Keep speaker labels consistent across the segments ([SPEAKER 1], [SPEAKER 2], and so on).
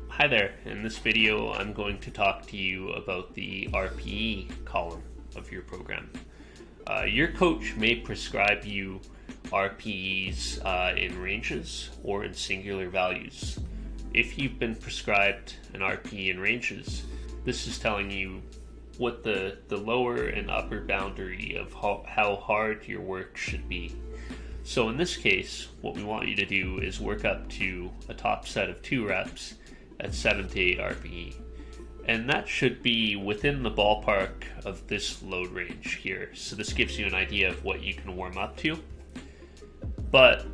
[SPEAKER 1] Hi there, in this video I'm going to talk to you about the RPE column of your program. Your coach may prescribe you RPEs in ranges or in singular values. If you've been prescribed an RPE in ranges, this is telling you what the lower and upper boundary of how hard your work should be. So in this case, what we want you to do is work up to a top set of 2 reps at 7 to 8 RPE. And that should be within the ballpark of this load range here. So this gives you an idea of what you can warm up to. But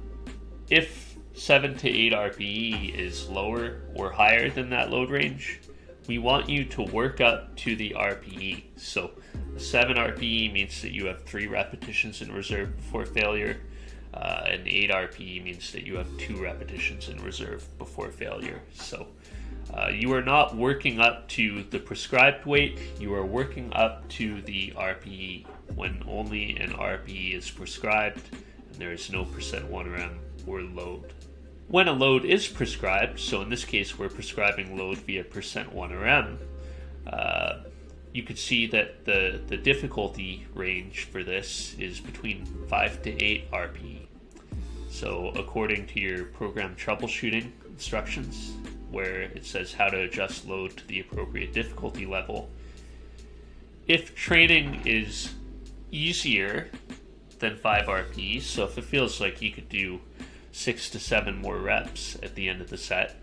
[SPEAKER 1] if 7 to 8 RPE is lower or higher than that load range, we want you to work up to the RPE. So 7 RPE means that you have 3 repetitions in reserve before failure. And 8 RPE means that you have 2 repetitions in reserve before failure. So you are not working up to the prescribed weight, you are working up to the RPE when only an RPE is prescribed and there is no percent 1RM or load. When a load is prescribed, so in this case we're prescribing load via percent 1RM, you could see that the difficulty range for this is between 5 to 8 RPE. So according to your program troubleshooting instructions, where it says how to adjust load to the appropriate difficulty level, if training is easier than 5 RPE, so if it feels like you could do 6 to 7 more reps at the end of the set,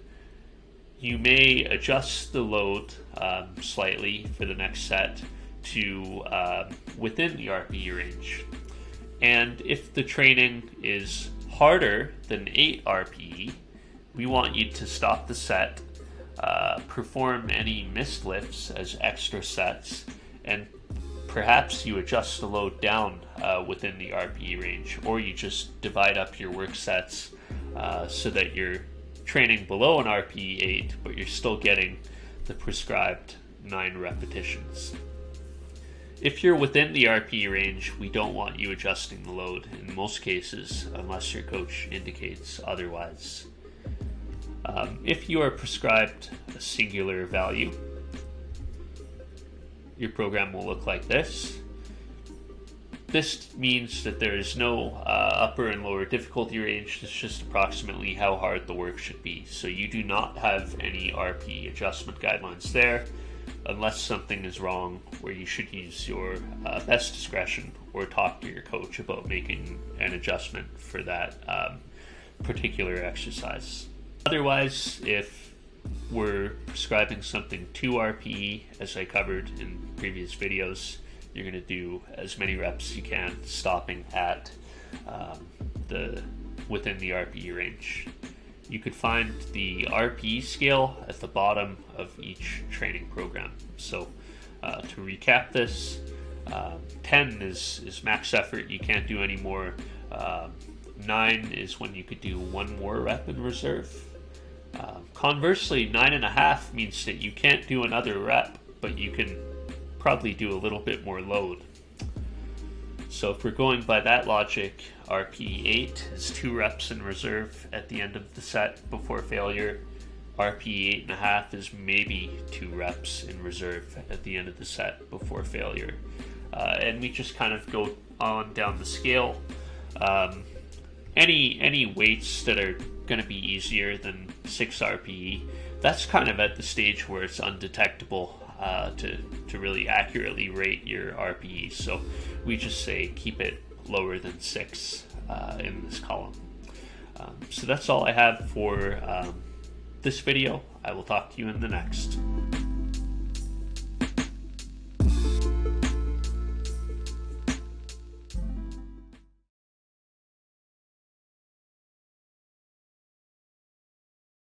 [SPEAKER 1] you may adjust the load slightly for the next set to within the RPE range. And if the training is harder than 8 RPE, we want you to stop the set, perform any missed lifts as extra sets, and perhaps you adjust the load down within the RPE range, or you just divide up your work sets so that you're training below an RPE 8, but you're still getting the prescribed 9 repetitions. If you're within the RPE range, we don't want you adjusting the load in most cases, unless your coach indicates otherwise. If you are prescribed a singular value, your program will look like this. This means that there is no upper and lower difficulty range. It's just approximately how hard the work should be. So you do not have any RPE adjustment guidelines there, unless something is wrong, where you should use your best discretion or talk to your coach about making an adjustment for that particular exercise. Otherwise, if we're prescribing something 2 RPE, as I covered in previous videos, you're going to do as many reps as you can, stopping at within the RPE range. You could find the RPE scale at the bottom of each training program. So to recap this, 10 is max effort, you can't do any more. 9 is when you could do 1 more rep in reserve. Conversely, 9.5 means that you can't do another rep, but you can probably do a little bit more load. So if we're going by that logic, RPE 8 is 2 reps in reserve at the end of the set before failure. RPE 8.5 is maybe 2 reps in reserve at the end of the set before failure. And we just kind of go on down the scale. Any weights that are going to be easier than 6 RPE, that's kind of at the stage where it's undetectable to really accurately rate your RPE. So we just say keep it lower than 6 in this column. So that's all I have for this video. I will talk to you in the next.